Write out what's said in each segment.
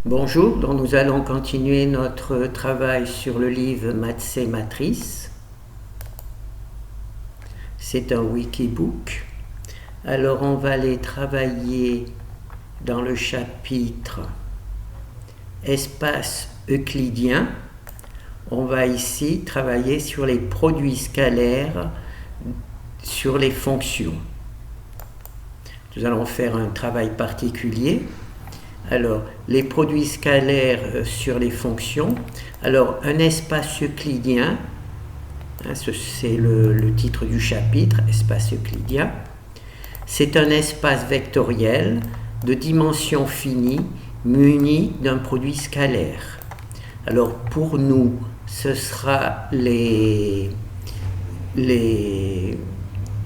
Bonjour, donc nous allons continuer notre travail sur le livre Maths et Matrices. C'est un wikibook. Alors on va aller travailler dans le chapitre Espace euclidien. On va ici travailler sur les produits scalaires, sur les fonctions. Nous allons faire un travail particulier. Alors, les produits scalaires sur les fonctions. Alors, un espace euclidien, c'est le titre du chapitre, espace euclidien. C'est un espace vectoriel de dimension finie muni d'un produit scalaire. Alors, pour nous, ce sera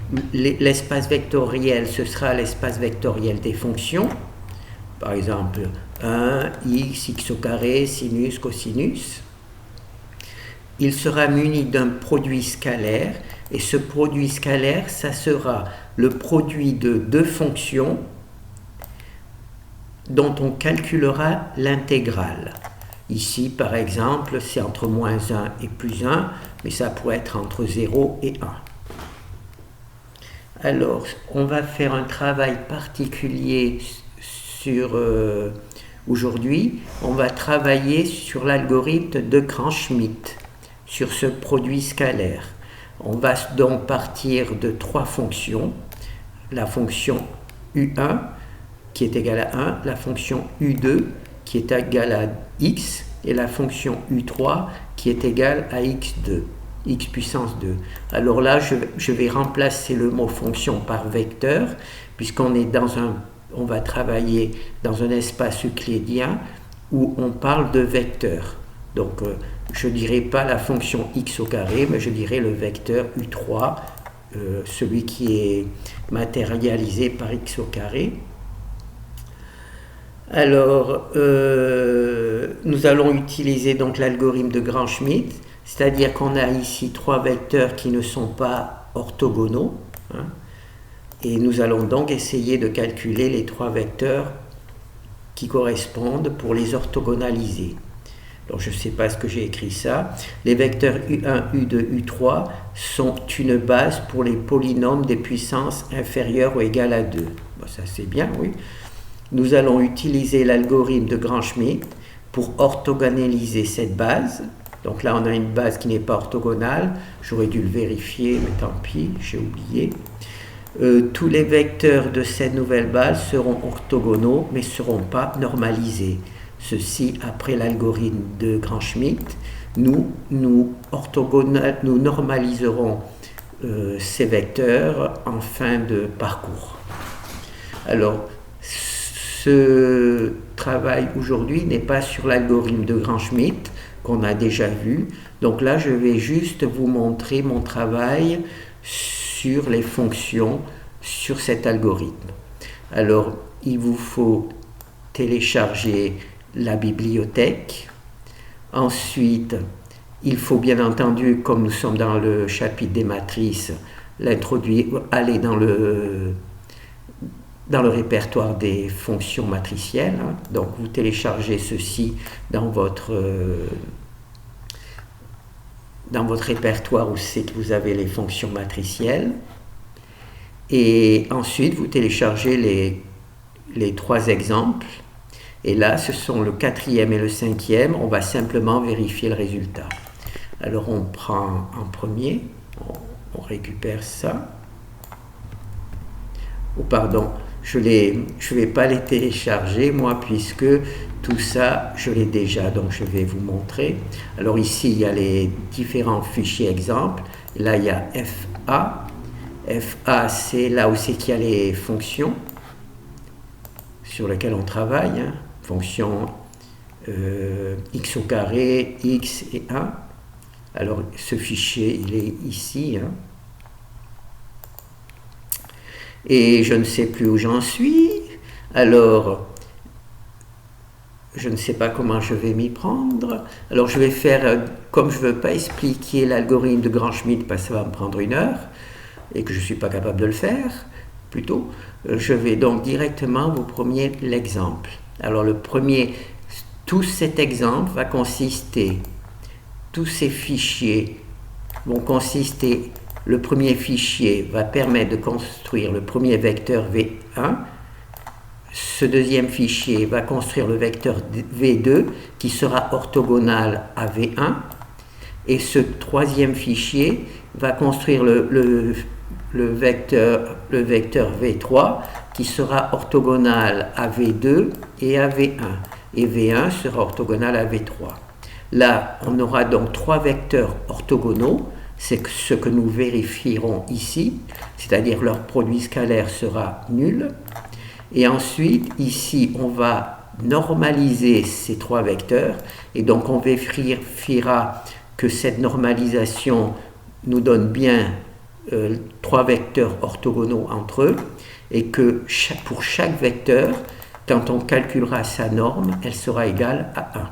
l'espace vectoriel, ce sera l'espace vectoriel des fonctions. Par exemple, 1, x au carré, sinus, cosinus. Il sera muni d'un produit scalaire, et ce produit scalaire, ça sera le produit de deux fonctions dont on calculera l'intégrale. Ici, par exemple, c'est entre moins 1 et plus 1, mais ça pourrait être entre 0 et 1. Alors, on va faire un travail particulier aujourd'hui, on va travailler sur l'algorithme de Gram-Schmidt, sur ce produit scalaire. On va donc partir de trois fonctions. La fonction U1 qui est égale à 1, la fonction U2 qui est égale à x, et la fonction U3 qui est égale à x2, x puissance 2. Alors là, je vais remplacer le mot fonction par vecteur, puisqu'on est on va travailler dans un espace euclidien où on parle de vecteur. Donc, je ne dirai pas la fonction x au carré, mais je dirai le vecteur U3, celui qui est matérialisé par x au carré. Alors, nous allons utiliser donc l'algorithme de Gram-Schmidt, c'est-à-dire qu'on a ici trois vecteurs qui ne sont pas orthogonaux, et nous allons donc essayer de calculer les trois vecteurs qui correspondent pour les orthogonaliser. Donc je ne sais pas ce que j'ai écrit ça. Les vecteurs U1, U2, U3 sont une base pour les polynômes des puissances inférieures ou égales à 2. Bon, ça c'est bien, oui. Nous allons utiliser l'algorithme de Gram-Schmidt pour orthogonaliser cette base. Donc là on a une base qui n'est pas orthogonale. J'aurais dû le vérifier, mais tant pis, j'ai oublié. Tous les vecteurs de cette nouvelle base seront orthogonaux, mais ne seront pas normalisés. Ceci, après l'algorithme de Gram-Schmidt, nous normaliserons ces vecteurs en fin de parcours. Alors, ce travail aujourd'hui n'est pas sur l'algorithme de Gram-Schmidt qu'on a déjà vu. Donc là, je vais juste vous montrer mon travail sur les fonctions sur cet algorithme. Alors, il vous faut télécharger la bibliothèque. Ensuite, il faut bien entendu, comme nous sommes dans le chapitre des matrices, aller dans le répertoire des fonctions matricielles. Donc, vous téléchargez ceci dans votre répertoire où c'est que vous avez les fonctions matricielles. Et ensuite, vous téléchargez les trois exemples. Et là, ce sont le quatrième et le cinquième. On va simplement vérifier le résultat. Alors, on prend en premier. On récupère ça. Oh, pardon, je ne vais pas les télécharger, moi, puisque tout ça, je l'ai déjà, donc je vais vous montrer. Alors ici, il y a les différents fichiers exemples. Là, il y a FA. FA, c'est là où c'est qu'il y a les fonctions sur lesquelles on travaille. Fonctions x au carré, x et 1. Alors, ce fichier, il est ici. Et je ne sais plus où j'en suis. Alors, je ne sais pas comment je vais m'y prendre. Alors, je vais faire, comme je ne veux pas expliquer l'algorithme de Gram-Schmidt, parce que ça va me prendre 1 heure, et que je ne suis pas capable de le faire, plutôt, je vais donc directement vous prendre l'exemple. Alors, le premier tout cet exemple va consister, tous ces fichiers vont consister, le premier fichier va permettre de construire le premier vecteur V1, ce deuxième fichier va construire le vecteur V2 qui sera orthogonal à V1, et ce troisième fichier va construire le vecteur V3 qui sera orthogonal à V2 et à V1, et V1 sera orthogonal à V3. Là, on aura donc trois vecteurs orthogonaux, c'est ce que nous vérifierons ici, c'est-à-dire leur produit scalaire sera nul. Et ensuite, ici, on va normaliser ces trois vecteurs, et donc on vérifiera que cette normalisation nous donne bien trois vecteurs orthogonaux entre eux, et que pour chaque vecteur, quand on calculera sa norme, elle sera égale à 1.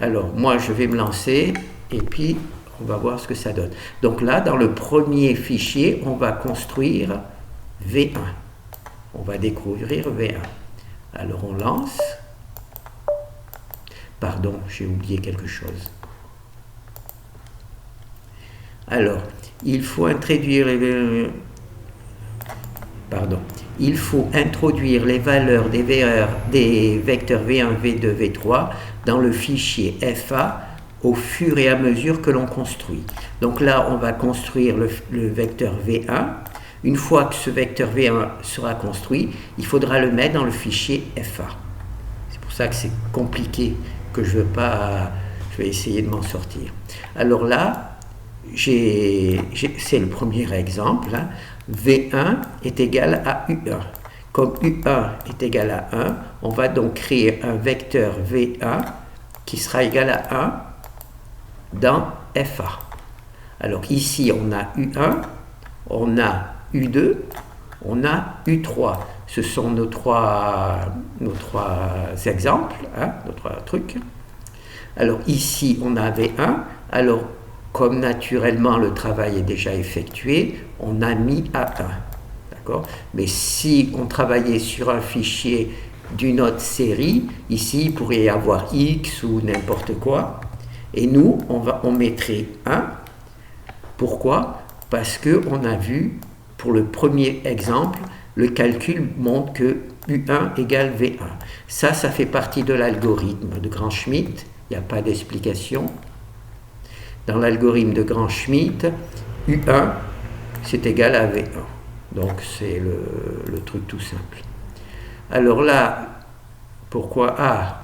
Alors, moi, je vais me lancer, et puis on va voir ce que ça donne. Donc là, dans le premier fichier, on va construire V1. On va découvrir V1. Alors, on lance. Pardon, j'ai oublié quelque chose. Alors, il faut introduire les valeurs des vecteurs V1, V2, V3 dans le fichier FA au fur et à mesure que l'on construit. Donc là, on va construire le vecteur V1. Une fois que ce vecteur V1 sera construit, il faudra le mettre dans le fichier FA. C'est pour ça que c'est compliqué, que je vais essayer de m'en sortir. Alors là, c'est le premier exemple. Hein. V1 est égal à U1. Comme U1 est égal à 1, on va donc créer un vecteur V1 qui sera égal à 1 dans FA. Alors ici, on a U1, on a U2, on a U3. Ce sont nos trois exemples, hein, nos trois trucs. Alors ici, on a V1. Alors, comme naturellement le travail est déjà effectué, on a mis à 1. D'accord ? Mais si on travaillait sur un fichier d'une autre série, ici, il pourrait y avoir X ou n'importe quoi. Et nous, on mettrait 1. Pourquoi ? Parce qu'on a vu, pour le premier exemple, le calcul montre que U1 égale V1. Ça fait partie de l'algorithme de Gram-Schmidt. Il n'y a pas d'explication. Dans l'algorithme de Gram-Schmidt, U1, c'est égal à V1. Donc, c'est le truc tout simple. Alors là, pourquoi A ?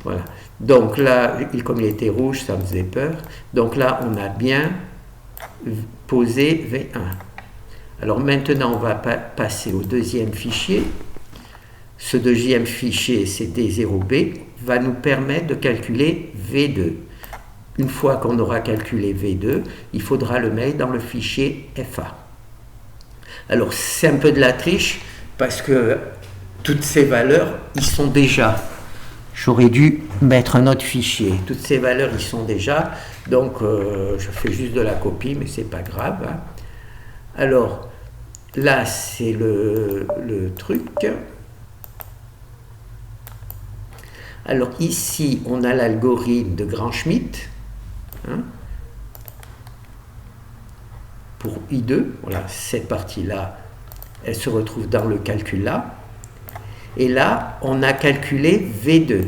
Voilà. Donc là, comme il était rouge, ça me faisait peur. Donc là, on a bien posé V1. Alors maintenant, on va passer au deuxième fichier. Ce deuxième fichier, c'est D0B, va nous permettre de calculer V2. Une fois qu'on aura calculé V2, il faudra le mettre dans le fichier FA. Alors, c'est un peu de la triche, parce que toutes ces valeurs, ils sont déjà. J'aurais dû mettre un autre fichier. Toutes ces valeurs, ils sont déjà. Donc, je fais juste de la copie, mais c'est pas grave. Hein. Alors, là, c'est le truc. Alors, ici, on a l'algorithme de Gram-Schmidt. Hein, pour I2. Voilà, cette partie-là, elle se retrouve dans le calcul là. Et là, on a calculé V2.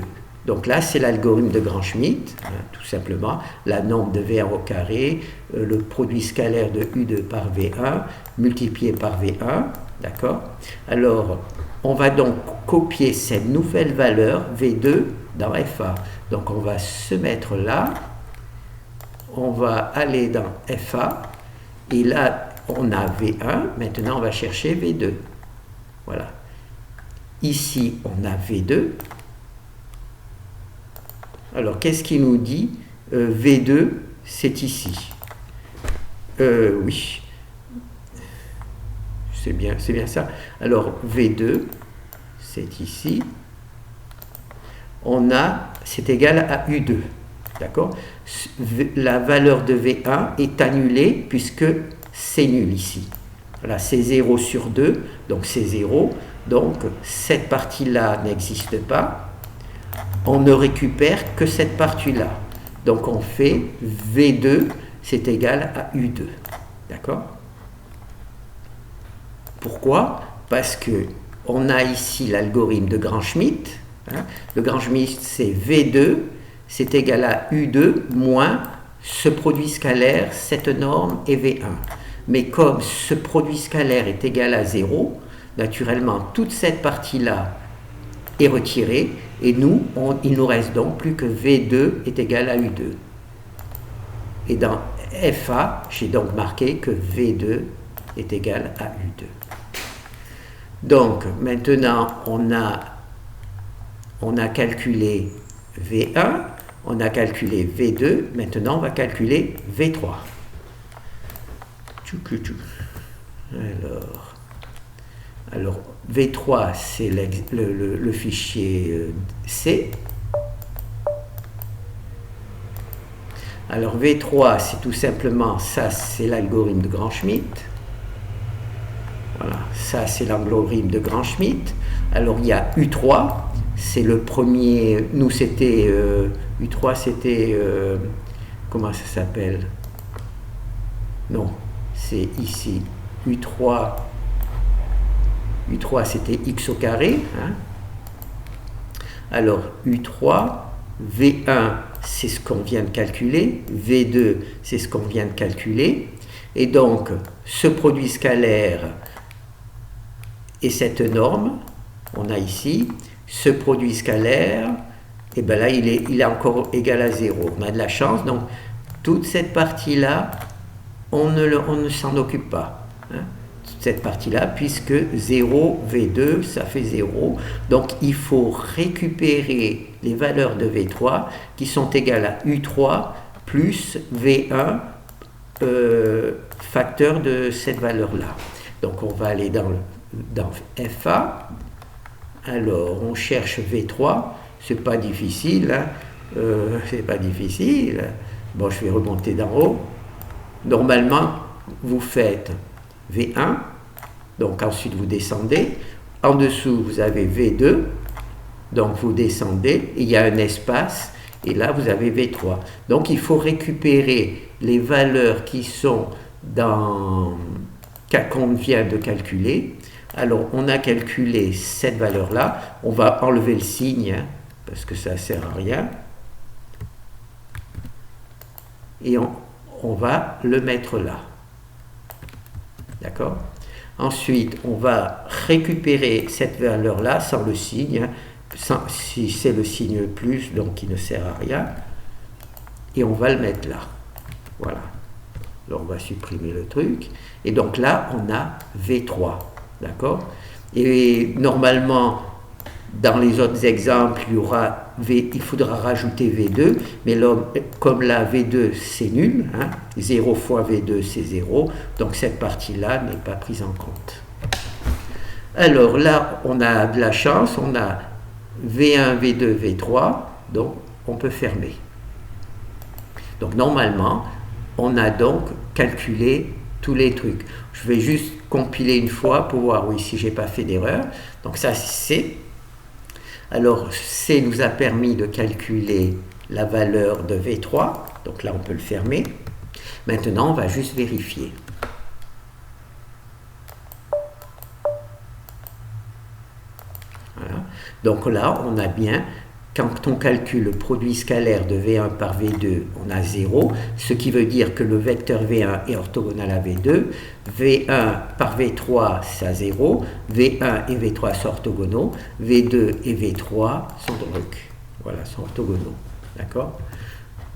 Donc là, c'est l'algorithme de Gram-Schmidt, hein, tout simplement, la norme de V1 au carré, le produit scalaire de U2 par V1, multiplié par V1, d'accord ? Alors, on va donc copier cette nouvelle valeur V2 dans FA. Donc, on va se mettre là, on va aller dans FA, et là, on a V1, maintenant on va chercher V2. Voilà. Ici, on a V2. Alors, qu'est-ce qu'il nous dit ? V2, c'est ici. Oui. C'est bien ça. Alors, V2, c'est ici. C'est égal à U2. D'accord ? La valeur de V1 est annulée puisque c'est nul ici. Voilà, c'est 0 sur 2, donc c'est 0. Donc cette partie-là n'existe pas. On ne récupère que cette partie-là. Donc on fait V2, c'est égal à U2. D'accord? Pourquoi? Parce que on a ici l'algorithme de Gram-Schmidt. Hein. Le Gram-Schmidt, c'est V2, c'est égal à U2 moins ce produit scalaire, cette norme et V1. Mais comme ce produit scalaire est égal à 0, naturellement, toute cette partie-là est retirée, et nous, il nous reste donc plus que V2 est égal à U2. Et dans FA, j'ai donc marqué que V2 est égal à U2. Donc, maintenant, on a calculé V1, on a calculé V2, maintenant on va calculer V3. Alors V3, c'est le fichier C. Alors V3, c'est tout simplement, ça c'est l'algorithme de Gram-Schmidt. Voilà, ça c'est l'algorithme de Gram-Schmidt. Alors il y a U3, c'est le premier, nous c'était, U3 c'était, comment ça s'appelle? Non, c'est ici, U3 c'était x au carré. Hein. Alors U3, V1 c'est ce qu'on vient de calculer, V2 c'est ce qu'on vient de calculer, et donc ce produit scalaire et cette norme, on a ici, ce produit scalaire, et bien là il est encore égal à 0. On a de la chance, donc toute cette partie-là, on ne s'en occupe pas. Hein, toute cette partie-là, puisque 0, V2, ça fait 0. Donc il faut récupérer les valeurs de V3 qui sont égales à U3 plus V1 facteur de cette valeur-là. Donc on va aller dans FA. Alors on cherche V3, c'est pas difficile, hein. C'est pas difficile. Bon, je vais remonter d'en haut. Normalement, vous faites V1, donc ensuite vous descendez. En dessous, vous avez V2, donc vous descendez, il y a un espace, et là vous avez V3. Donc il faut récupérer les valeurs qui sont qu'on vient de calculer. Alors on a calculé cette valeur-là, on va enlever le signe, hein, parce que ça ne sert à rien. Et on va le mettre là. D'accord? Ensuite, on va récupérer cette valeur-là sans le signe, si c'est le signe plus, donc il ne sert à rien. Et on va le mettre là. Voilà. Alors on va supprimer le truc. Et donc là, on a V3. D'accord? Et normalement, dans les autres exemples, il faudra rajouter V2, mais comme là, V2, c'est nul, hein, 0 fois V2, c'est 0, donc cette partie-là n'est pas prise en compte. Alors là, on a de la chance, on a V1, V2, V3, donc on peut fermer. Donc normalement, on a donc calculé tous les trucs. Je vais juste compiler une fois pour voir, oui, si j'ai pas fait d'erreur. Donc ça, c'est C. Alors, C nous a permis de calculer la valeur de V3. Donc là, on peut le fermer. Maintenant, on va juste vérifier. Voilà. Donc là, on a bien, quand on calcule le produit scalaire de V1 par V2, on a 0, ce qui veut dire que le vecteur V1 est orthogonal à V2. V1 par V3, c'est à 0. V1 et V3 sont orthogonaux. V2 et V3 sont orthogonaux. D'accord?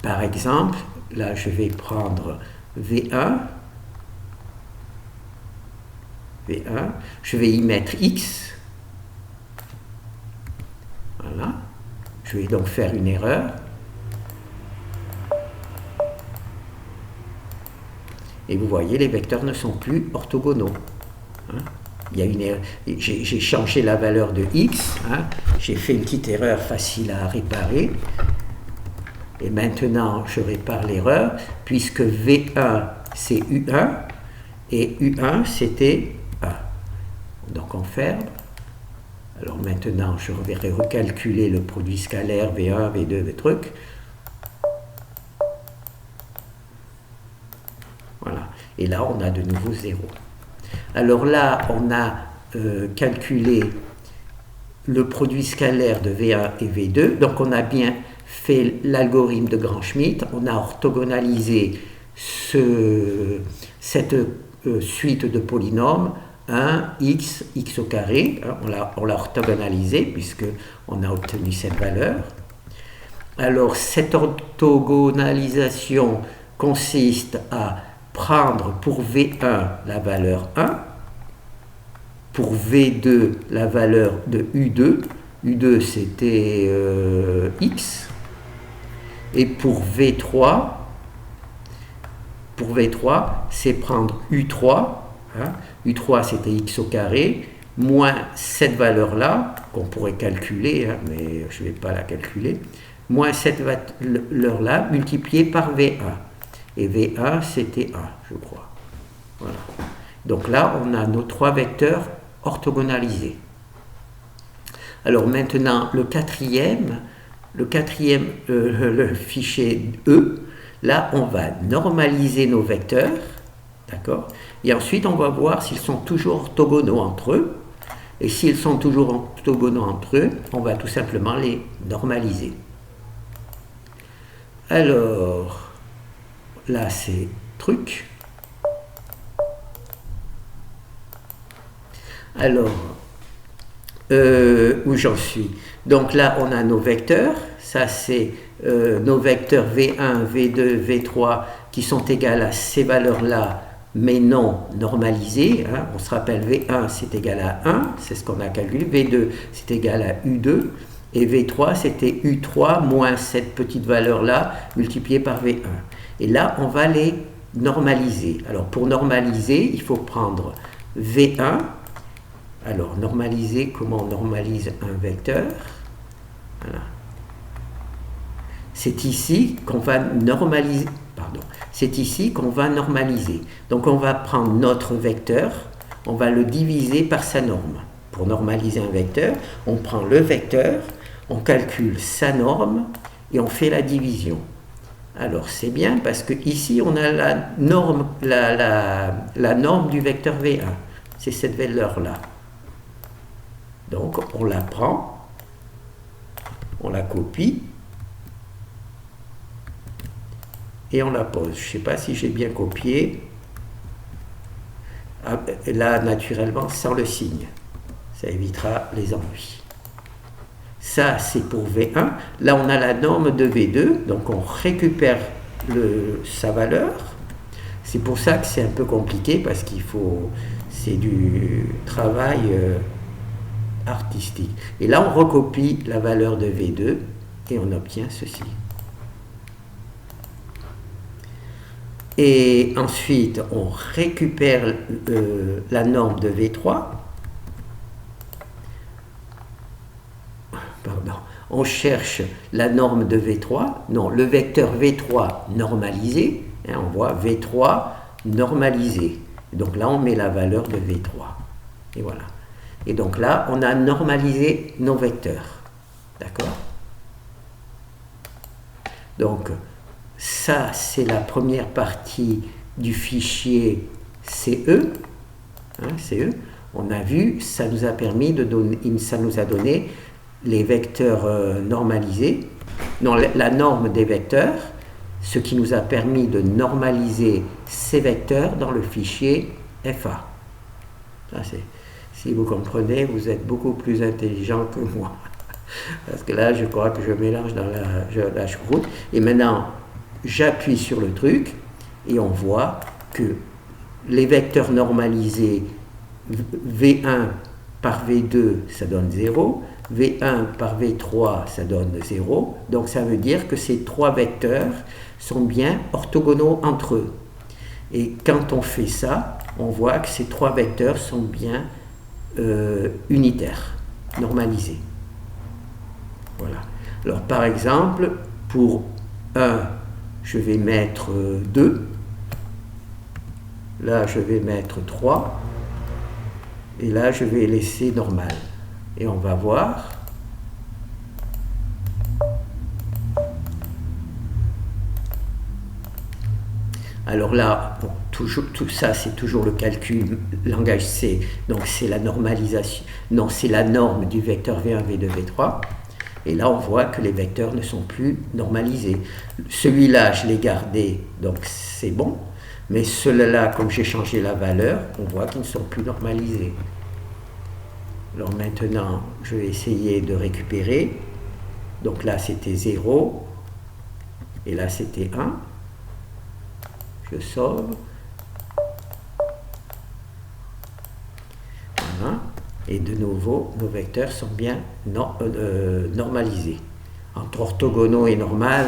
Par exemple, là, je vais prendre V1. Je vais y mettre X. Voilà. Je vais donc faire une erreur. Et vous voyez, les vecteurs ne sont plus orthogonaux. Hein? Il y a une erreur. J'ai changé la valeur de x. Hein? J'ai fait une petite erreur facile à réparer. Et maintenant, je répare l'erreur, puisque V1, c'est U1, et U1, c'était 1. Donc on ferme. Alors maintenant, je vais recalculer le produit scalaire V1, V2, V truc. Voilà. Et là, on a de nouveau 0. Alors là, on a calculé le produit scalaire de V1 et V2. Donc on a bien fait l'algorithme de Gram-Schmidt. On a orthogonalisé cette suite de polynômes 1, x, x au carré. On l'a orthogonalisé puisqu'on a obtenu cette valeur. Alors cette orthogonalisation consiste à prendre pour V1 la valeur 1, pour V2 la valeur de U2, U2 c'était x, et pour V3 c'est prendre U3, U3 c'était x au carré, moins cette valeur-là, qu'on pourrait calculer, mais je ne vais pas la calculer, moins cette valeur-là multipliée par V1. Et V1 c'était 1, je crois. Voilà. Donc là, on a nos 3 vecteurs orthogonalisés. Alors maintenant, le fichier E, là, on va normaliser nos vecteurs, d'accord? Et ensuite, on va voir s'ils sont toujours orthogonaux entre eux. Et s'ils sont toujours orthogonaux entre eux, on va tout simplement les normaliser. Alors, là, c'est truc. Alors, où j'en suis? Donc là, on a nos vecteurs. Ça, c'est nos vecteurs V1, V2, V3 qui sont égales à ces valeurs-là, mais non normalisées. On se rappelle, V1, c'est égal à 1. C'est ce qu'on a calculé. V2, c'est égal à U2. Et V3, c'était U3 moins cette petite valeur-là multipliée par V1. Et là, on va les normaliser. Alors, pour normaliser, il faut prendre V1. Alors, normaliser, comment on normalise un vecteur? Voilà. C'est ici qu'on va normaliser. C'est ici qu'on va normaliser. Donc, on va prendre notre vecteur, on va le diviser par sa norme. Pour normaliser un vecteur, on prend le vecteur, on calcule sa norme et on fait la division. Alors, c'est bien parce que ici, on a la norme du vecteur V1. C'est cette valeur-là. Donc, on la prend, on la copie et on la pose. Je ne sais pas si j'ai bien copié. Là, naturellement, sans le signe. Ça évitera les ennuis. Ça, c'est pour V1. Là, on a la norme de V2. Donc, on récupère sa valeur. C'est pour ça que c'est un peu compliqué parce c'est du travail artistique. Et là, on recopie la valeur de V2 et on obtient ceci. Et ensuite, on récupère la norme de V3. Pardon. On cherche la norme de V3. Non, le vecteur V3 normalisé. On voit V3 normalisé. Donc là, on met la valeur de V3. Et voilà. Et donc là, on a normalisé nos vecteurs. D'accord? Donc, ça, c'est la première partie du fichier CE. CE. On a vu, ça nous a permis ça nous a donné les vecteurs normalisés. Non, la norme des vecteurs, ce qui nous a permis de normaliser ces vecteurs dans le fichier FA. Ça, si vous comprenez, vous êtes beaucoup plus intelligent que moi. Parce que là, je crois que je mélange dans la choucroute. Et maintenant, j'appuie sur le truc et on voit que les vecteurs normalisés V1 par V2, ça donne 0. V1 par V3, ça donne 0. Donc, ça veut dire que ces trois vecteurs sont bien orthogonaux entre eux. Et quand on fait ça, on voit que ces trois vecteurs sont bien unitaires, normalisés. Voilà. Alors, par exemple, pour 1, je vais mettre 2. Là, je vais mettre 3. Et là, je vais laisser normal. Et on va voir. Alors là, bon, toujours, tout ça, c'est toujours le calcul langage C. Donc c'est la normalisation. Non, c'est la norme du vecteur V1, V2, V3. Et là, on voit que les vecteurs ne sont plus normalisés. Celui-là, je l'ai gardé, donc c'est bon. Mais ceux-là, comme j'ai changé la valeur, on voit qu'ils ne sont plus normalisés. Alors maintenant, je vais essayer de récupérer. Donc là, c'était 0. Et là, c'était 1. Je sauve. Voilà. Et de nouveau, nos vecteurs sont bien normalisés. Entre orthogonaux et normal,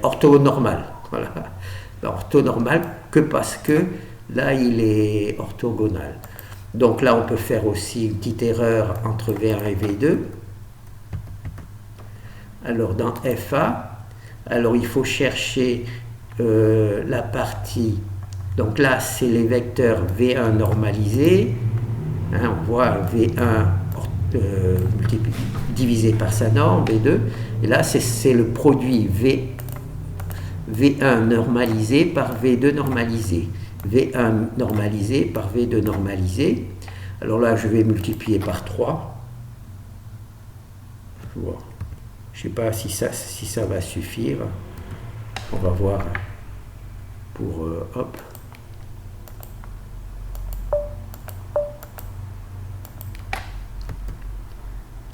orthonormal. Voilà. Orthonormal que parce que là, il est orthogonal. Donc là, on peut faire aussi une petite erreur entre V1 et V2. Alors dans FA, alors il faut chercher la partie. Donc là, c'est les vecteurs V1 normalisés. Hein, on voit V1 divisé par sa norme, V2. Et là, c'est le produit V1 normalisé par V2 normalisé. V1 normalisé par V2 normalisé. Alors là, je vais multiplier par 3. Je ne sais pas si ça va suffire. On va voir pour... hop.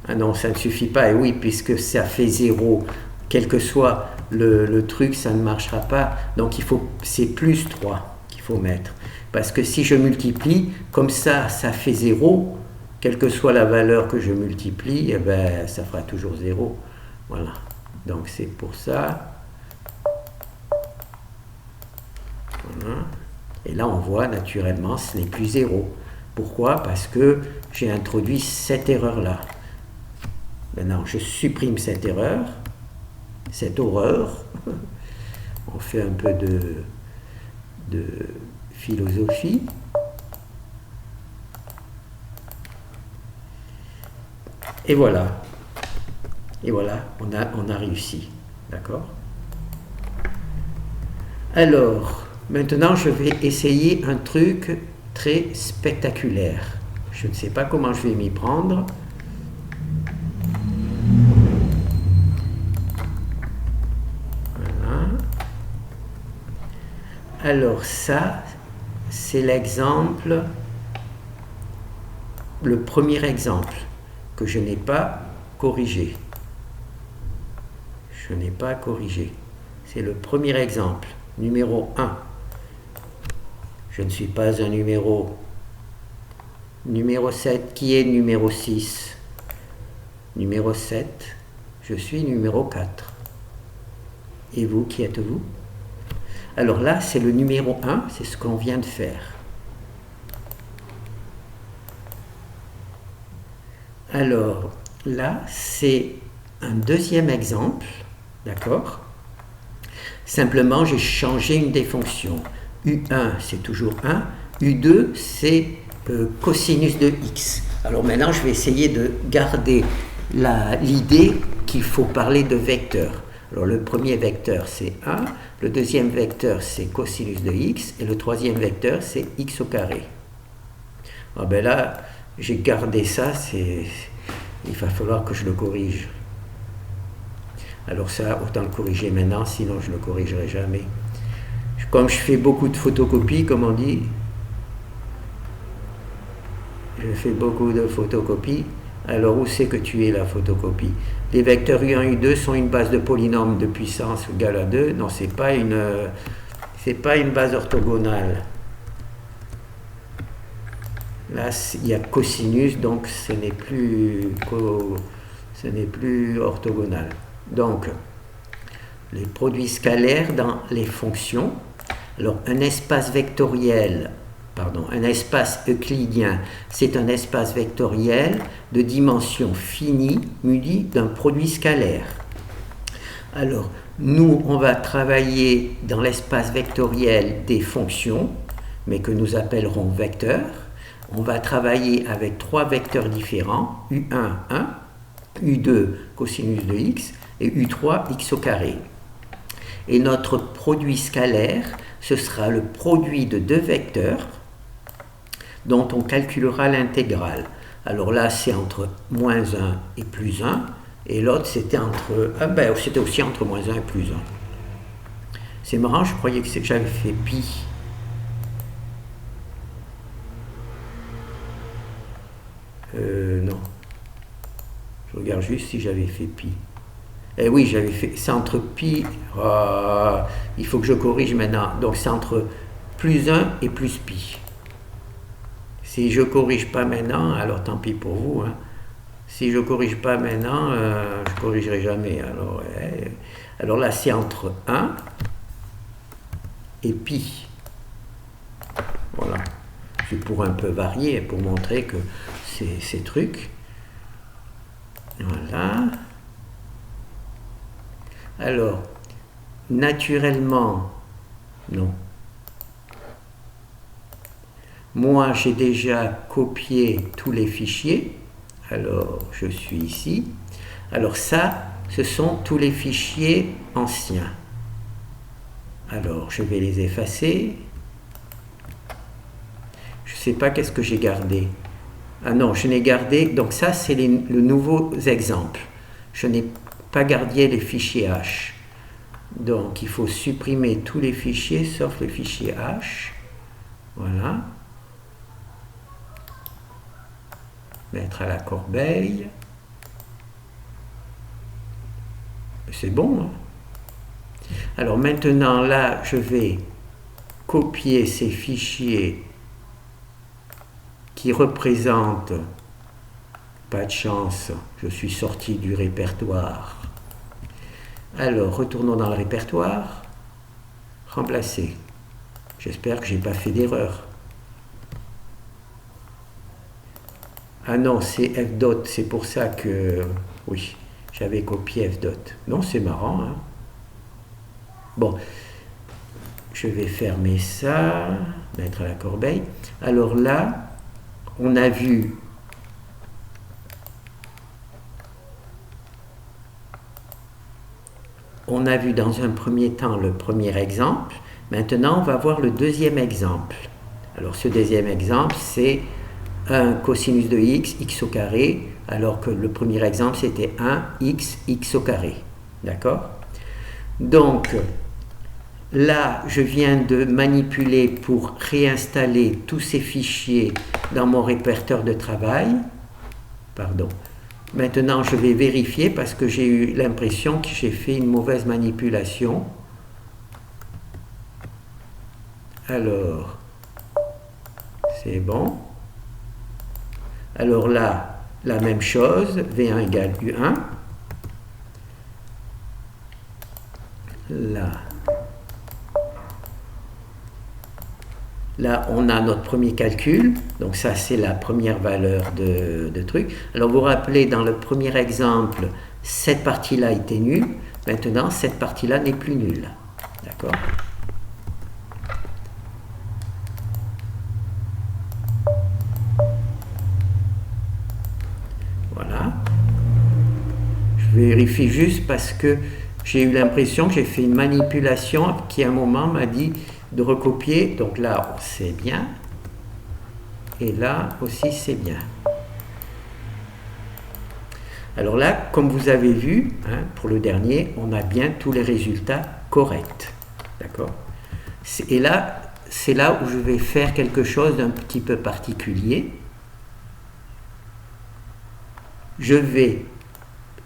Ah non, ça ne suffit pas. Et oui, puisque ça fait 0, quel que soit le truc, ça ne marchera pas. Donc c'est plus 3 qu'il faut mettre. Parce que si je multiplie, comme ça fait 0, quelle que soit la valeur que je multiplie, eh ben, ça fera toujours 0. Voilà. Donc c'est pour ça. Voilà. Et là, on voit naturellement, ce n'est plus 0. Pourquoi? Parce que j'ai introduit cette erreur-là. Maintenant, je supprime cette erreur, cette horreur. On fait un peu de philosophie. Et voilà. Et voilà, on a réussi. D'accord? Alors, maintenant, je vais essayer un truc très spectaculaire. Je ne sais pas comment je vais m'y prendre. Alors ça, c'est l'exemple, le premier exemple que je n'ai pas corrigé. Je n'ai pas corrigé. C'est le premier exemple, numéro 1. Je ne suis pas un numéro. Numéro 7, qui est numéro 6? Numéro 7, je suis numéro 4. Et vous, qui êtes-vous? Alors là, c'est le numéro 1, c'est ce qu'on vient de faire. Alors là, c'est un deuxième exemple, d'accord? Simplement, j'ai changé une des fonctions. U1, c'est toujours 1. U2, c'est cosinus de x. Alors maintenant, je vais essayer de garder l'idée qu'il faut parler de vecteurs. Alors le premier vecteur, c'est 1. Le deuxième vecteur, c'est cosinus de x. Et le troisième vecteur, c'est x au carré. Ah ben là, j'ai gardé ça. Il va falloir que je le corrige. Alors ça, autant le corriger maintenant, sinon je ne le corrigerai jamais. Comme je fais beaucoup de photocopies, comme on dit, je fais beaucoup de photocopies. Alors où c'est que tu es la photocopie? Les vecteurs U1, U2 sont une base de polynôme de puissance égale à 2. Non, c'est pas une base orthogonale. Là, il y a cosinus, donc ce n'est plus orthogonal. Donc, les produits scalaires dans les fonctions. Alors, un espace euclidien, c'est un espace vectoriel de dimension finie muni d'un produit scalaire. Alors, nous, on va travailler dans l'espace vectoriel des fonctions, mais que nous appellerons vecteurs. on va travailler avec trois vecteurs différents, U1, 1, U2, cosinus de x, et U3, x au carré. Et notre produit scalaire, ce sera le produit de deux vecteurs dont on calculera l'intégrale. Alors là, c'est entre moins 1 et plus 1, et l'autre, c'était c'était aussi entre moins 1 et plus 1. C'est marrant, je croyais que j'avais fait pi. Non. Je regarde juste si j'avais fait pi. Eh oui, j'avais fait. C'est entre pi. Il faut que je corrige maintenant. Donc c'est entre plus 1 et plus pi. Si je corrige pas maintenant, alors tant pis pour vous. Hein. Si je corrige pas maintenant, je corrigerai jamais. Alors là, c'est entre 1 et pi. Voilà. C'est pour un peu varier, pour montrer que ces trucs. Voilà. Alors, naturellement, non. Moi, j'ai déjà copié tous les fichiers. Alors, je suis ici. Alors ça, ce sont tous les fichiers anciens. Alors, je vais les effacer. Je ne sais pas qu'est-ce que j'ai gardé. Ah non, je n'ai gardé... Donc ça, c'est le nouveau exemple. Je n'ai pas gardé les fichiers H. Donc, il faut supprimer tous les fichiers, sauf le fichier H. Voilà. Mettre à la corbeille. C'est bon. Hein? Alors maintenant, là, je vais copier ces fichiers qui représentent, pas de chance, je suis sorti du répertoire. Alors, retournons dans le répertoire. Remplacer. J'espère que je n'ai pas fait d'erreur. Ah non, c'est F dot, c'est pour ça que... Oui, j'avais copié F dot. Non, c'est marrant. Hein? Bon, je vais fermer ça, mettre à la corbeille. Alors là, on a vu... On a vu dans un premier temps le premier exemple. Maintenant, on va voir le deuxième exemple. Alors, ce deuxième exemple, c'est un cosinus de x, x au carré, alors que le premier exemple, c'était 1x, x au carré. D'accord? Donc, là, je viens de manipuler pour réinstaller tous ces fichiers dans mon répertoire de travail. Pardon. Maintenant, je vais vérifier parce que j'ai eu l'impression que j'ai fait une mauvaise manipulation. Alors, c'est bon. Alors là, la même chose, V1 égale U1. Là, on a notre premier calcul. Donc ça, c'est la première valeur de truc. Alors, vous vous rappelez, dans le premier exemple, cette partie-là était nulle. Maintenant, cette partie-là n'est plus nulle. D'accord ? Voilà. Je vérifie juste parce que j'ai eu l'impression que j'ai fait une manipulation qui, à un moment, m'a dit de recopier. Donc là, c'est bien. Et là aussi, c'est bien. Alors là, comme vous avez vu, hein, pour le dernier, on a bien tous les résultats corrects. D'accord ? Et là, c'est là où je vais faire quelque chose d'un petit peu particulier. Je vais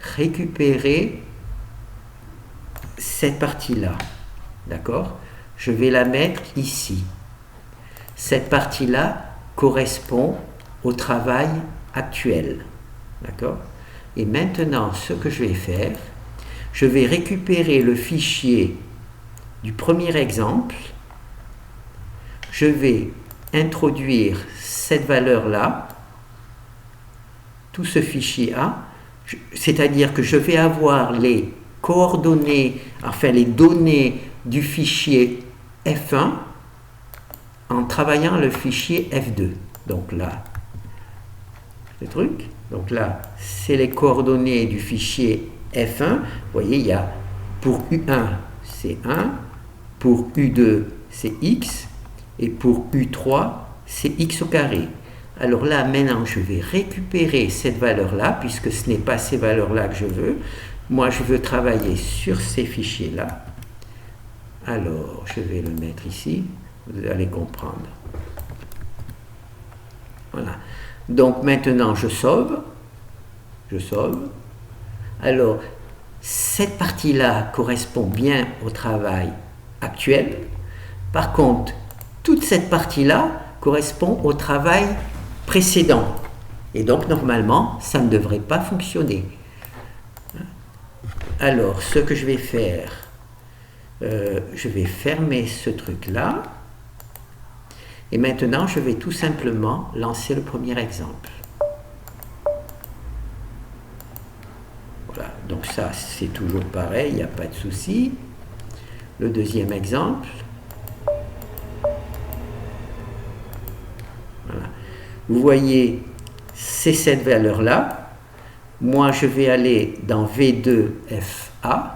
récupérer cette partie-là. D'accord ? Je vais la mettre ici. Cette partie-là correspond au travail actuel. D'accord ? Et maintenant, ce que je vais faire, je vais récupérer le fichier du premier exemple. Je vais introduire cette valeur-là, tout ce fichier A, c'est-à-dire que je vais avoir les coordonnées, enfin les données du fichier F1 en travaillant le fichier F2. Donc là, le truc. Donc là, c'est les coordonnées du fichier F1. Vous voyez, il y a pour U1, c'est 1. Pour U2, c'est X. Et pour U3, c'est X au carré. Alors là, maintenant, je vais récupérer cette valeur-là, puisque ce n'est pas ces valeurs-là que je veux. Moi, je veux travailler sur ces fichiers-là. Alors, je vais le mettre ici. Vous allez comprendre. Voilà. Donc, maintenant, je sauve. Je sauve. Alors, cette partie-là correspond bien au travail actuel. Par contre, toute cette partie-là correspond au travail précédent. Et donc, normalement, ça ne devrait pas fonctionner. Alors, ce que je vais faire, je vais fermer ce truc-là. Et maintenant, je vais tout simplement lancer le premier exemple. Voilà, donc ça, c'est toujours pareil, il n'y a pas de souci. Le deuxième exemple. Voilà. Vous voyez, c'est cette valeur-là. Moi, je vais aller dans V2FA.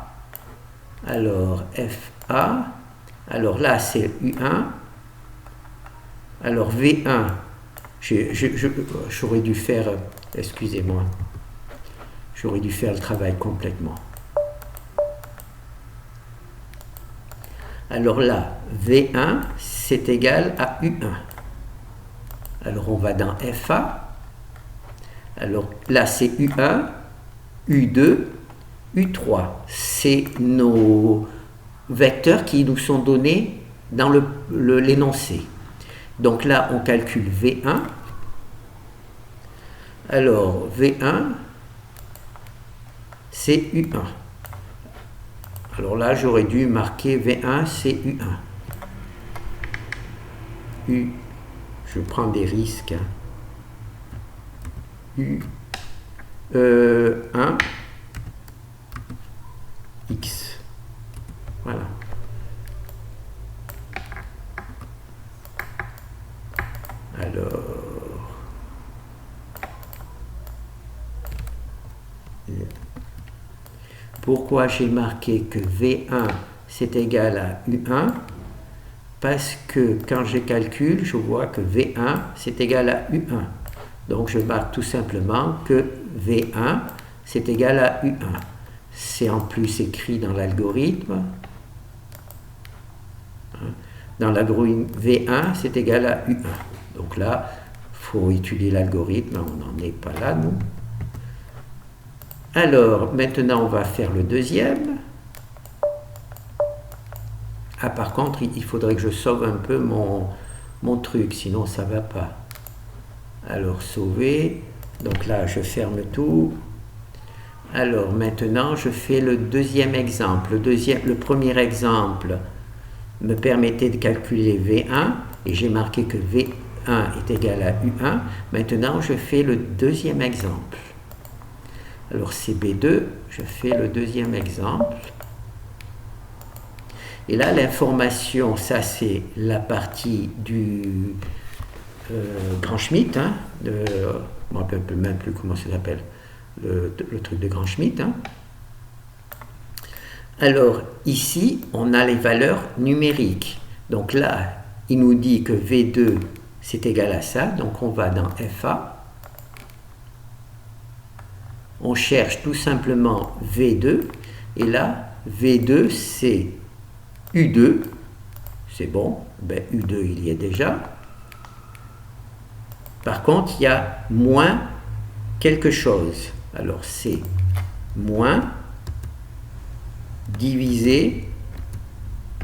Alors, FA. Alors là, c'est U1. Alors, V1. J'aurais dû faire... Excusez-moi. J'aurais dû faire le travail complètement. Alors là, V1, c'est égal à U1. Alors, on va dans FA. Alors là, c'est U1, U2, U3. C'est nos vecteurs qui nous sont donnés dans l'énoncé. Donc là, on calcule V1. Alors, V1, c'est U1. Alors là, j'aurais dû marquer V1, c'est U1. Je prends des risques. U1 X. Voilà. Alors, pourquoi j'ai marqué que V1 c'est égal à U1? Parce que quand je calcule, je vois que V1 c'est égal à U1. Donc je marque tout simplement que V1 c'est égal à U1. C'est en plus écrit dans l'algorithme. Dans l'algorithme V1 c'est égal à U1. Donc là, il faut étudier l'algorithme, on n'en est pas là, nous. Alors, maintenant, on va faire le deuxième. Ah, par contre, il faudrait que je sauve un peu mon truc, sinon ça ne va pas. Alors, sauver. Donc là, je ferme tout. Alors, maintenant, je fais le deuxième exemple. Le premier exemple me permettait de calculer V1, et j'ai marqué que V1 est égal à U1. Maintenant, je fais le deuxième exemple. Alors, c'est B2, je fais le deuxième exemple. Et là, l'information, ça c'est la partie du Grand-Schmidt. Hein, je ne me rappelle même plus comment ça s'appelle, le truc de Grand-Schmidt. Hein. Alors, ici, on a les valeurs numériques. Donc là, il nous dit que V2, c'est égal à ça. Donc, on va dans FA. On cherche tout simplement V2. Et là, V2, c'est U2. C'est bon. Ben, U2, il y est déjà. Par contre, il y a moins quelque chose. Alors, c'est moins divisé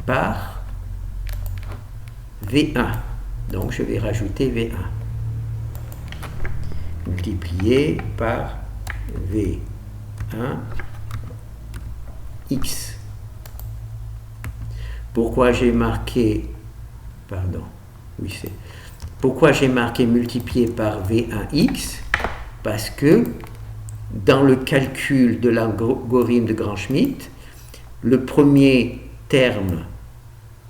par V1. Donc, je vais rajouter V1. Multiplié par V1 X. Pourquoi j'ai marqué... Pardon. Oui, c'est... Pourquoi j'ai marqué multiplié par V1X? Parce que dans le calcul de l'algorithme de Grand-Schmidt, le premier terme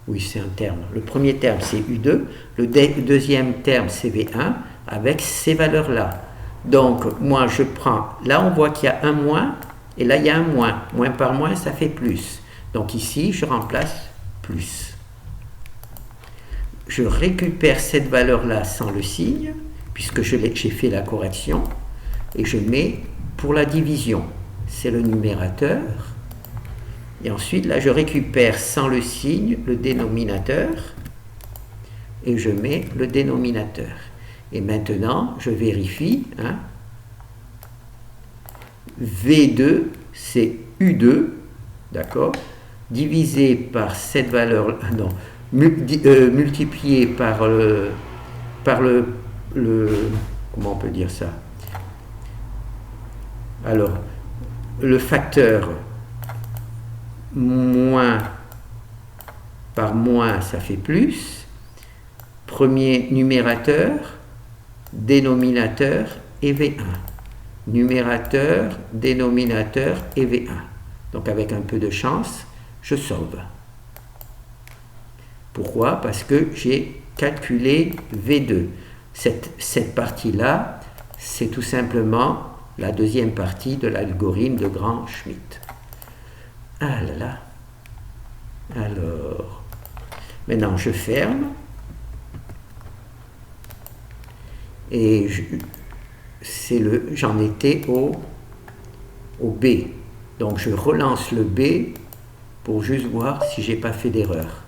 Oui, c'est un terme. Le premier terme, c'est U2. Le deuxième terme, c'est V1, avec ces valeurs-là. Donc, moi, je prends... Là, on voit qu'il y a un moins, et là, il y a un moins. Moins par moins, ça fait plus. Donc, ici, je remplace plus. Je récupère cette valeur-là sans le signe, puisque j'ai fait la correction, et je mets pour la division. C'est le numérateur. Et ensuite, là, je récupère sans le signe le dénominateur et je mets le dénominateur. Et maintenant, je vérifie. Hein, V2, c'est U2, d'accord, divisé par cette valeur, non, multiplié par comment on peut dire ça? Alors, le facteur moins par moins, ça fait plus. Premier numérateur, dénominateur et V1. Numérateur, dénominateur et V1. Donc avec un peu de chance, je sauve. Pourquoi? Parce que j'ai calculé V2. Cette partie-là, c'est tout simplement la deuxième partie de l'algorithme de Gram-Schmidt. Ah là là. Alors, maintenant je ferme. Et j'en étais au B. Donc je relance le B pour juste voir si j'ai pas fait d'erreur.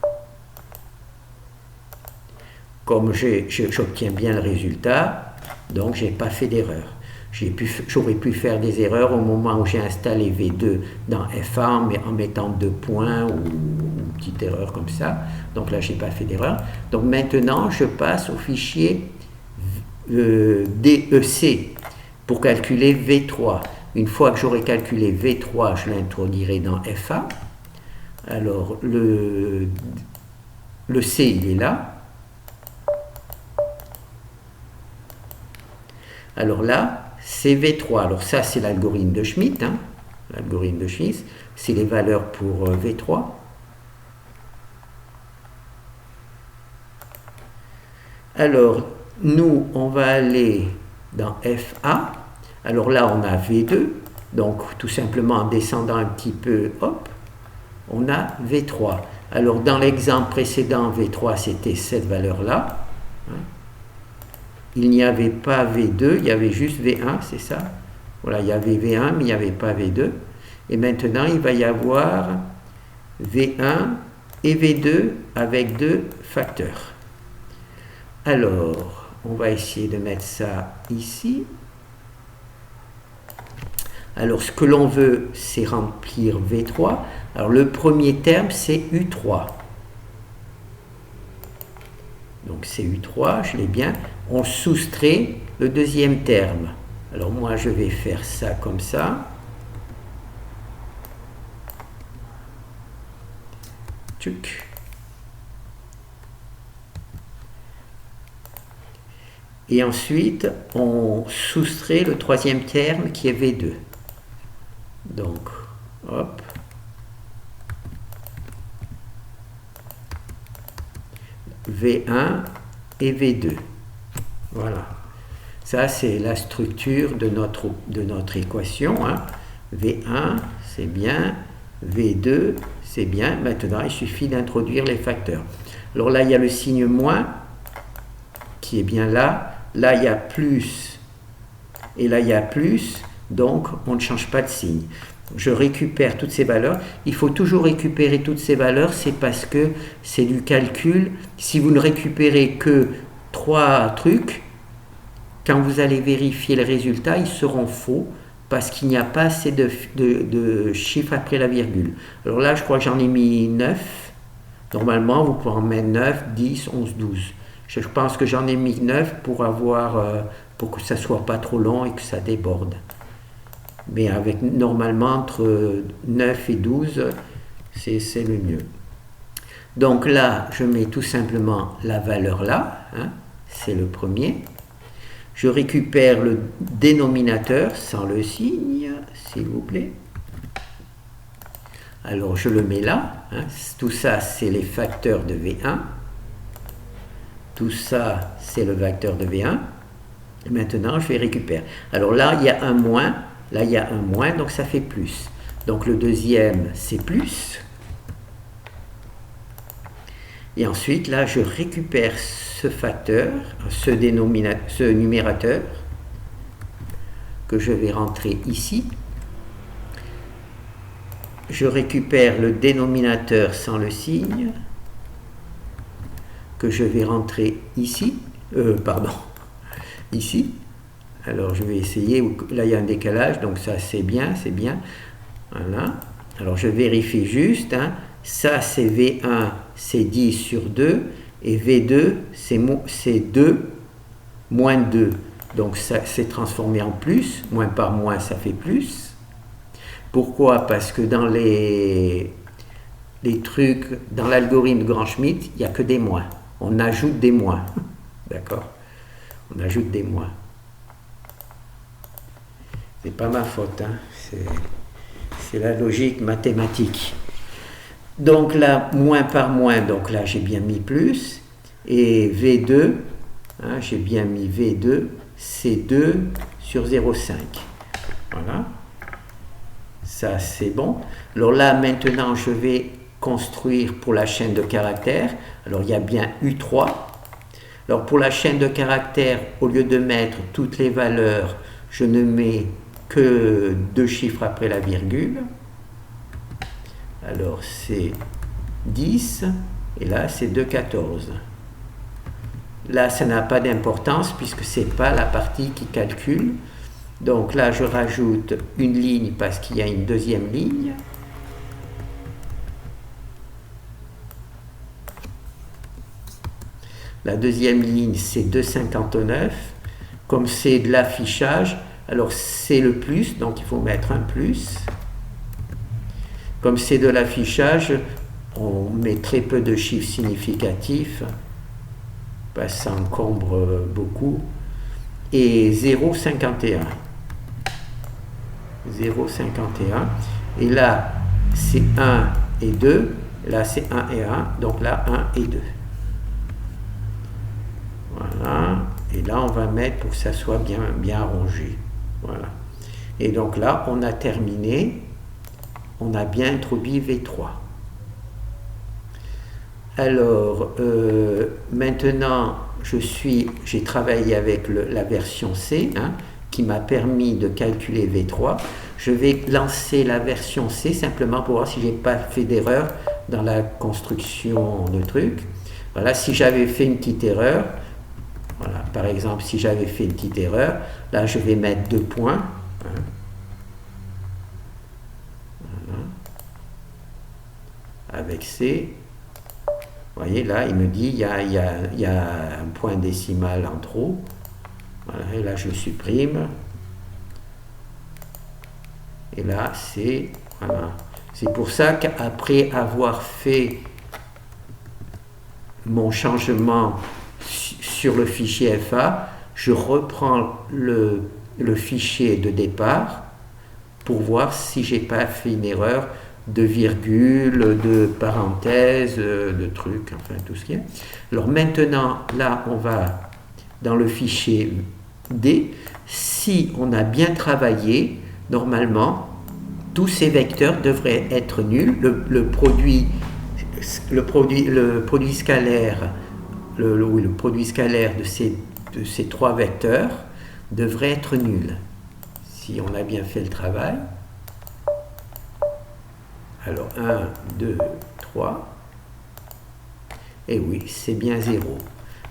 Comme j'obtiens bien le résultat, donc j'ai pas fait d'erreur. J'aurais pu faire des erreurs au moment où j'ai installé V2 dans FA en mettant 2 points ou une petite erreur comme ça. Donc là, j'ai pas fait d'erreur. Donc maintenant, je passe au fichier DEC pour calculer V3. Une fois que j'aurai calculé V3, je l'introduirai dans FA. Alors, le C, il est là. Alors là, c'est V3. Alors ça, c'est l'algorithme de Schmidt. Hein. L'algorithme de Schmidt, c'est les valeurs pour V3. Alors, nous, on va aller dans FA. Alors là, on a V2. Donc, tout simplement, en descendant un petit peu, hop, on a V3. Alors, dans l'exemple précédent, V3, c'était cette valeur-là. Hein. Il n'y avait pas V2, il y avait juste V1, c'est ça? Voilà, il y avait V1, mais il n'y avait pas V2. Et maintenant, il va y avoir V1 et V2 avec 2 facteurs. Alors, on va essayer de mettre ça ici. Alors, ce que l'on veut, c'est remplir V3. Alors, le premier terme, c'est U3. Donc, c'est U3, je l'ai bien. On soustrait le deuxième terme. Alors, moi, je vais faire ça comme ça. Tchuc. Et ensuite, on soustrait le troisième terme qui est V2. Donc, hop. V1 et V2. Voilà. Ça, c'est la structure de notre équation. Hein. V1, c'est bien. V2, c'est bien. Maintenant, il suffit d'introduire les facteurs. Alors là, il y a le signe moins qui est bien là. Là, il y a plus. Et là, il y a plus. Donc, on ne change pas de signe. Je récupère toutes ces valeurs. Il faut toujours récupérer toutes ces valeurs. C'est parce que c'est du calcul. Si vous ne récupérez que 3 trucs, quand vous allez vérifier les résultats, ils seront faux parce qu'il n'y a pas assez de chiffres après la virgule. Alors là, je crois que j'en ai mis 9. Normalement, vous pouvez en mettre 9, 10, 11, 12. Je pense que j'en ai mis 9 pour que ça ne soit pas trop long et que ça déborde. Mais avec normalement entre 9 et 12, c'est le mieux. Donc là, je mets tout simplement la valeur là, hein, c'est le premier. Je récupère le dénominateur sans le signe, s'il vous plaît. Alors je le mets là, hein. Tout ça c'est les facteurs de V1, tout ça c'est le vecteur de V1, et maintenant je vais récupérer. Alors là il y a un moins, là il y a un moins, donc ça fait plus. Donc le deuxième c'est plus, et ensuite là je récupère ce facteur, ce numérateur, que je vais rentrer ici. Je récupère le dénominateur sans le signe, que je vais rentrer ici, ici. Alors je vais essayer, là il y a un décalage, donc ça c'est bien, voilà. Alors je vérifie juste, hein. Ça c'est V1, c'est 10 sur 2, et V2 c'est 2 moins 2. Donc ça s'est transformé en plus, moins par moins ça fait plus. Pourquoi? Parce que dans les trucs, dans l'algorithme de Gram-Schmidt, il n'y a que des moins. On ajoute des moins. D'accord? On ajoute des moins. C'est pas ma faute, hein? C'est la logique mathématique. Donc là, moins par moins, donc là j'ai bien mis plus. Et V2, hein, j'ai bien mis V2, c'est 2 sur 0,5. Voilà. Ça c'est bon. Alors là maintenant je vais construire pour la chaîne de caractères. Alors il y a bien U3. Alors pour la chaîne de caractères, au lieu de mettre toutes les valeurs, je ne mets que 2 chiffres après la virgule. Alors c'est 10 et là c'est 2,14. Là ça n'a pas d'importance puisque ce n'est pas la partie qui calcule. Donc là, je rajoute une ligne parce qu'il y a une deuxième ligne. La deuxième ligne, c'est 2,59. Comme c'est de l'affichage, alors c'est le plus, donc il faut mettre un plus. Comme c'est de l'affichage, on met très peu de chiffres significatifs, parce que ça encombre beaucoup. Et 0,51. 0,51 et là c'est 1 et 2, là c'est 1 et 1, donc là 1 et 2. Voilà, et là on va mettre pour que ça soit bien rangé. Voilà, et donc là on a terminé, on a bien introduit V3. Alors maintenant j'ai travaillé avec la version C, hein, qui m'a permis de calculer V3. Je vais lancer la version C simplement pour voir si j'ai pas fait d'erreur dans la construction de trucs. Voilà, si j'avais fait une petite erreur, voilà, par exemple, si j'avais fait une petite erreur, là je vais mettre 2 points. Hein. Voilà. Avec C. Vous voyez, là, il me dit il y a un point décimal en trop. Voilà, et là, je supprime. Et là, c'est... Voilà. C'est pour ça qu'après avoir fait mon changement sur le fichier FA, je reprends le fichier de départ pour voir si j'ai pas fait une erreur de virgule, de parenthèse, de trucs, enfin tout ce qui est. Alors maintenant, là, on va dans le fichier D. Si on a bien travaillé, normalement, tous ces vecteurs devraient être nuls. Le produit scalaire, le produit scalaire de ces 3 vecteurs devrait être nul. Si on a bien fait le travail. Alors 1, 2, 3. Et oui, c'est bien 0.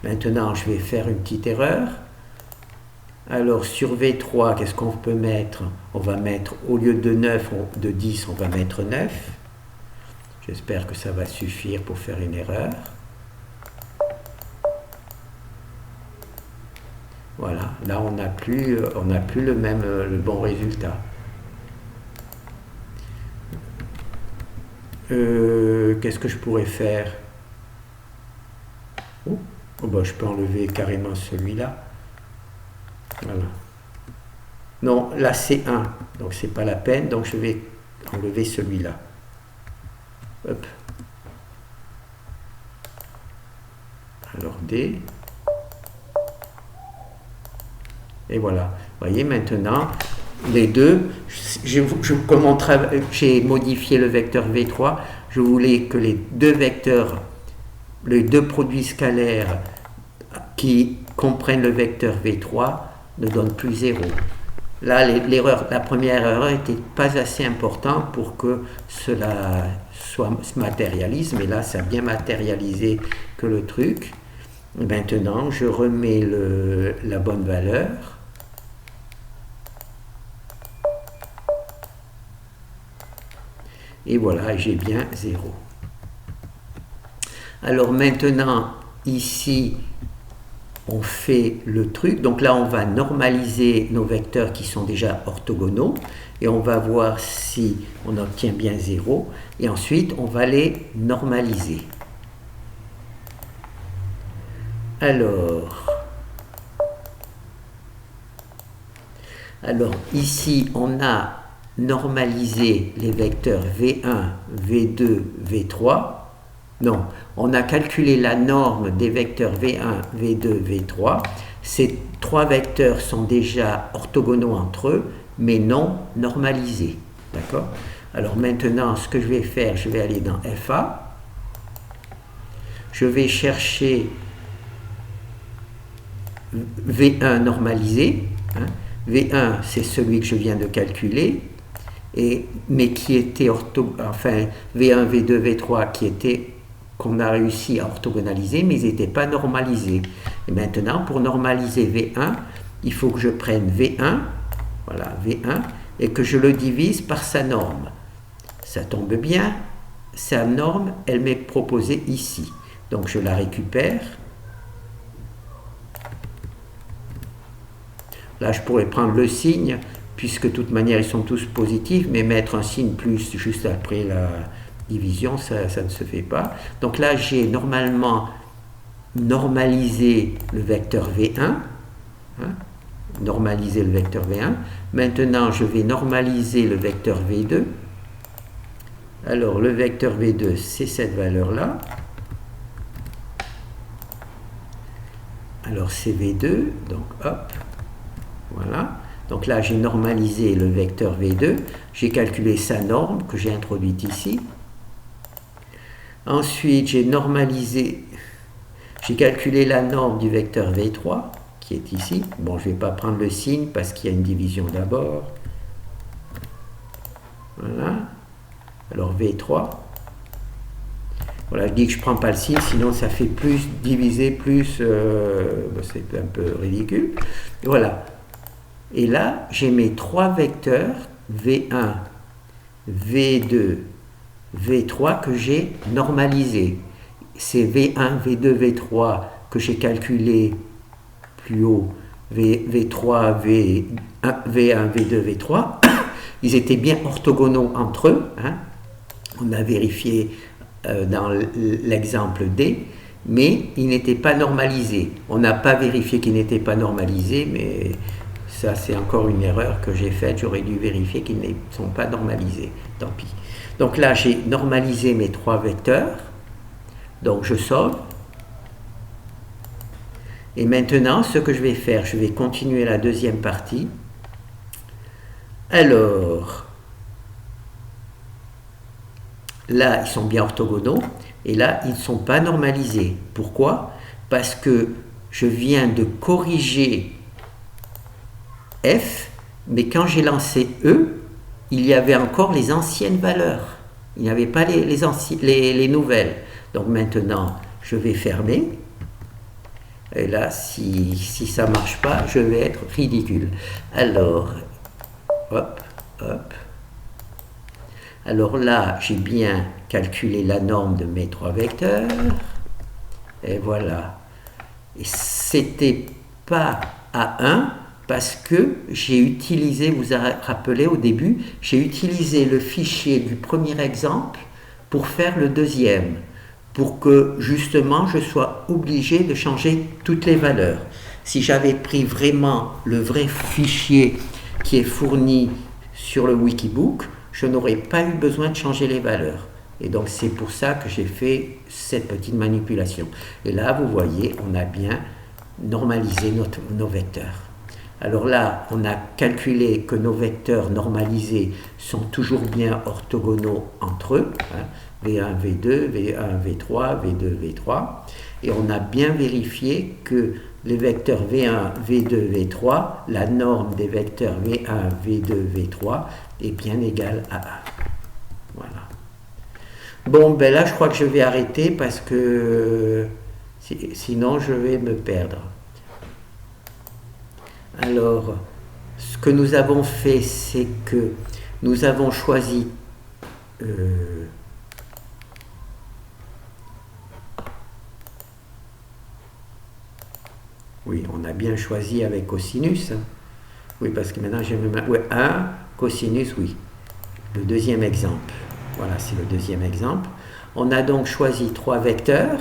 Maintenant, je vais faire une petite erreur. Alors sur V3, qu'est-ce qu'on peut mettre? On va mettre, au lieu de 9, de 10, on va mettre 9. J'espère que ça va suffire pour faire une erreur. Voilà, là on n'a plus le bon résultat. Qu'est-ce que je pourrais faire? Je peux enlever carrément celui-là. Voilà. Non, là c'est 1, donc c'est pas la peine, donc je vais enlever celui-là. Hop. Alors D. Et voilà. Vous voyez maintenant, les deux, comme j'ai modifié le vecteur V3, je voulais que les deux vecteurs, les deux produits scalaires qui comprennent le vecteur V3 ne donnent plus 0. Là, la première erreur n'était pas assez importante pour que cela se matérialise, mais là, ça a bien matérialisé que le truc. Maintenant, je remets la bonne valeur. Et voilà, j'ai bien 0. Alors maintenant, ici, on fait le truc. Donc là, on va normaliser nos vecteurs qui sont déjà orthogonaux. Et on va voir si on obtient bien 0. Et ensuite, on va les normaliser. Alors ici, on a normalisé les vecteurs V1, V2, V3. Non, on a calculé la norme des vecteurs V1, V2, V3. Ces trois vecteurs sont déjà orthogonaux entre eux, mais non normalisés. D'accord? Alors maintenant, ce que je vais faire, je vais aller dans FA. Je vais chercher V1 normalisé. V1, c'est celui que je viens de calculer, mais qui était V1, V2, V3 qu'on a réussi à orthogonaliser, mais ils n'étaient pas normalisés. Et maintenant, pour normaliser V1, il faut que je prenne V1, voilà, V1, et que je le divise par sa norme. Ça tombe bien, sa norme, elle m'est proposée ici. Donc je la récupère. Là, je pourrais prendre le signe, puisque de toute manière, ils sont tous positifs, mais mettre un signe plus juste après la division, ça ne se fait pas. Donc là, j'ai normalement normalisé le vecteur V1. Normaliser le vecteur V1. Maintenant, je vais normaliser le vecteur V2. Alors, le vecteur V2, c'est cette valeur-là. Alors, c'est V2, donc hop. Voilà, donc là j'ai normalisé le vecteur V2, j'ai calculé sa norme que j'ai introduite ici. Ensuite j'ai calculé la norme du vecteur V3 qui est ici. Bon, je ne vais pas prendre le signe parce qu'il y a une division d'abord. Voilà, alors V3. Voilà, je dis que je ne prends pas le signe, sinon ça fait plus diviser plus, c'est un peu ridicule. Voilà. Et là, j'ai mes trois vecteurs, V1, V2, V3 que j'ai normalisés. C'est V1, V2, V3 que j'ai calculé plus haut, V3, V1, V2, V3. Ils étaient bien orthogonaux entre eux. On a vérifié dans l'exemple D, mais ils n'étaient pas normalisés. On n'a pas vérifié qu'ils n'étaient pas normalisés, mais ça, c'est encore une erreur que j'ai faite. J'aurais dû vérifier qu'ils ne sont pas normalisés. Tant pis. Donc là, j'ai normalisé mes trois vecteurs. Donc, je sauve. Et maintenant, ce que je vais faire, je vais continuer la deuxième partie. Alors, là, ils sont bien orthogonaux. Et là, ils ne sont pas normalisés. Pourquoi? Parce que je viens de corriger F, mais quand j'ai lancé E, il y avait encore les anciennes valeurs. Il n'y avait pas les nouvelles. Donc maintenant, je vais fermer. Et là, si ça ne marche pas, je vais être ridicule. Alors, hop, hop. Alors là, j'ai bien calculé la norme de mes trois vecteurs. Et voilà. Et c'était pas à 1 parce que j'ai utilisé, vous vous rappelez au début, j'ai utilisé le fichier du premier exemple pour faire le deuxième, pour que justement je sois obligé de changer toutes les valeurs. Si j'avais pris vraiment le vrai fichier qui est fourni sur le Wikibook, je n'aurais pas eu besoin de changer les valeurs. Et donc c'est pour ça que j'ai fait cette petite manipulation. Et là, vous voyez, on a bien normalisé nos vecteurs. Alors là, on a calculé que nos vecteurs normalisés sont toujours bien orthogonaux entre eux, hein, V1, V2, V1, V3, V2, V3. Et on a bien vérifié que les vecteurs V1, V2, V3, la norme des vecteurs V1, V2, V3 est bien égale à 1. Voilà. Bon, ben là, je crois que je vais arrêter parce que sinon, je vais me perdre. Alors, ce que nous avons fait, c'est que nous avons choisi oui, on a bien choisi avec cosinus. Hein. Oui, parce que maintenant j'ai mis 1, cosinus, oui. Le deuxième exemple. Voilà, c'est le deuxième exemple. On a donc choisi 3 vecteurs.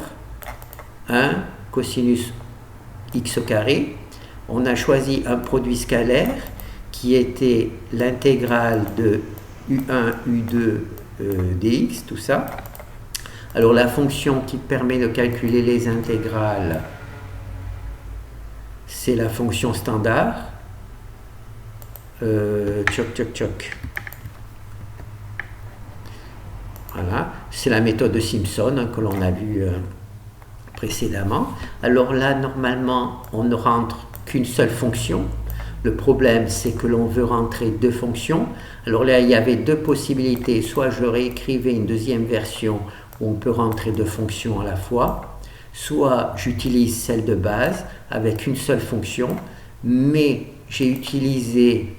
1, cosinus x carré. On a choisi un produit scalaire qui était l'intégrale de u1, u2 dx, tout ça. Alors la fonction qui permet de calculer les intégrales, c'est la fonction standard. Choc. Voilà, c'est la méthode de Simpson hein, que l'on a vue précédemment. Alors là, normalement, on ne rentre qu'une seule fonction. Le problème, c'est que l'on veut rentrer 2 fonctions. Alors là, il y avait 2 possibilités. Soit je réécrivais une deuxième version où on peut rentrer 2 fonctions à la fois, soit j'utilise celle de base avec une seule fonction, mais j'ai utilisé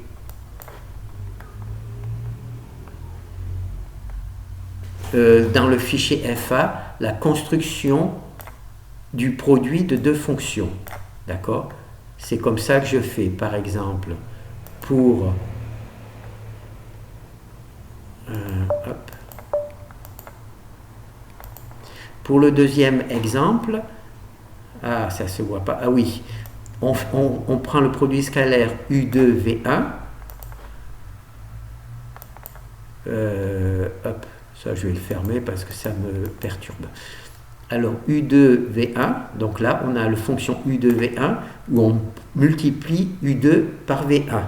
dans le fichier FA la construction du produit de 2 fonctions. D'accord ? C'est comme ça que je fais, par exemple, pour pour le deuxième exemple, ah, ça se voit pas, ah oui, on prend le produit scalaire U2V1, hop, ça je vais le fermer parce que ça me perturbe. Alors U2V1, donc là on a la fonction U2V1 où on multiplie U2 par V1.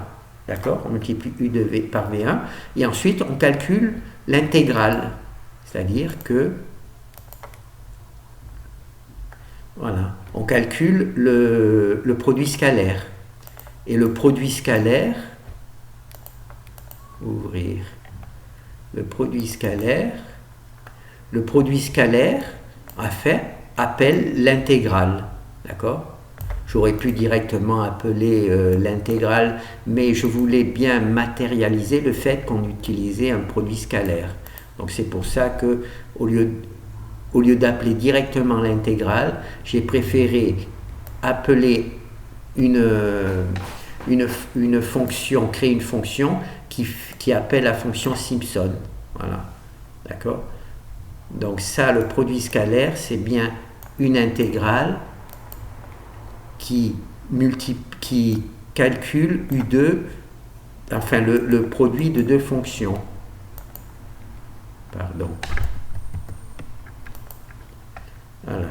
D'accord ? On multiplie U2V par V1 et ensuite on calcule l'intégrale. C'est-à-dire que voilà, on calcule le produit scalaire. Et le produit scalaire, ouvrir, le produit scalaire appelle l'intégrale. D'accord ? J'aurais pu directement appeler l'intégrale, mais je voulais bien matérialiser le fait qu'on utilisait un produit scalaire. Donc c'est pour ça que, au lieu d'appeler directement l'intégrale, j'ai préféré appeler une fonction, créer une fonction qui appelle la fonction Simpson. Voilà. D'accord ? Donc ça, le produit scalaire, c'est bien une intégrale qui calcule U2, enfin le produit de 2 fonctions. Pardon. Voilà.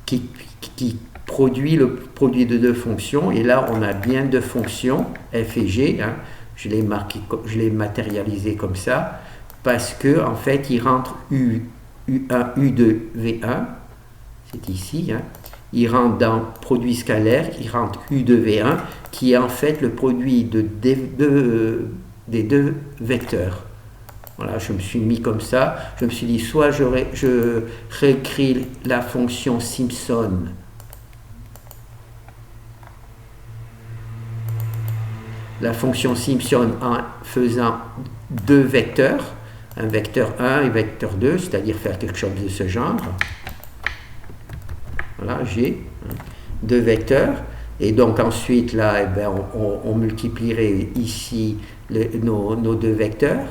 Qui produit le produit de 2 fonctions. Et là, on a bien 2 fonctions, f et g. Hein. Je l'ai matérialisé comme ça, parce que en fait, il rentre U1, U2, V1. C'est ici. Hein. Il rentre dans produit scalaire, il rentre U2V1, qui est en fait le produit des 2 vecteurs. Voilà, je me suis mis comme ça. Je me suis dit, soit je réécris la fonction Simpson en faisant 2 vecteurs, un vecteur 1 et vecteur 2, c'est-à-dire faire quelque chose de ce genre. Voilà, j'ai 2 vecteurs. Et donc ensuite, là, eh ben, on multiplierait ici nos 2 vecteurs.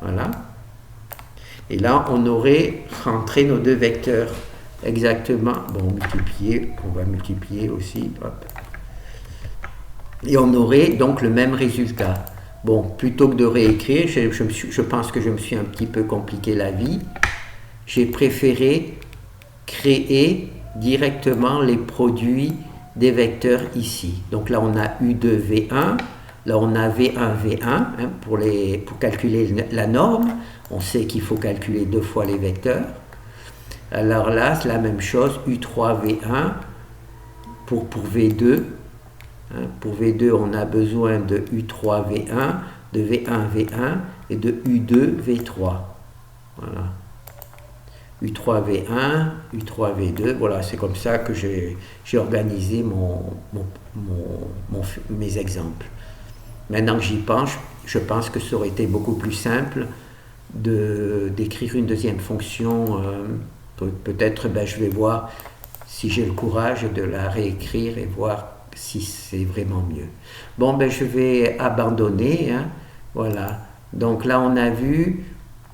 Voilà. Et là, on aurait rentré nos 2 vecteurs exactement. Bon, on va multiplier aussi. Hop. Et on aurait donc le même résultat. Bon, plutôt que de réécrire, je pense que je me suis un petit peu compliqué la vie. J'ai préféré créer directement les produits des vecteurs ici. Donc là, on a U2, V1. Là, on a V1, V1 hein, pour calculer la norme. On sait qu'il faut calculer 2 fois les vecteurs. Alors là, c'est la même chose, U3, V1 pour V2. Hein, pour V2, on a besoin de U3, V1, de V1, V1 et de U2, V3. Voilà. U3, V1, U3, V2. Voilà, c'est comme ça que j'ai organisé mes exemples. Maintenant que j'y pense, je pense que ça aurait été beaucoup plus simple d'écrire une deuxième fonction. Peut-être je vais voir si j'ai le courage de la réécrire et voir si c'est vraiment mieux. Bon, je vais abandonner. Hein, voilà. Donc là, on a vu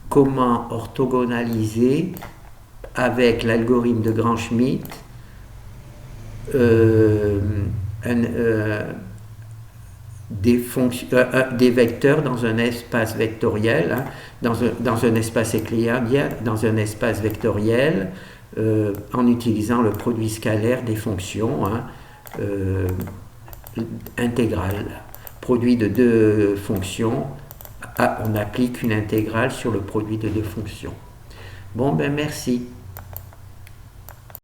comment orthogonaliser avec l'algorithme de Gram-Schmidt des vecteurs dans un espace vectoriel, hein, dans un espace euclidien, dans un espace vectoriel, en utilisant le produit scalaire des fonctions hein, intégrales. Produit de deux fonctions, on applique une intégrale sur le produit de deux fonctions. Bon, merci.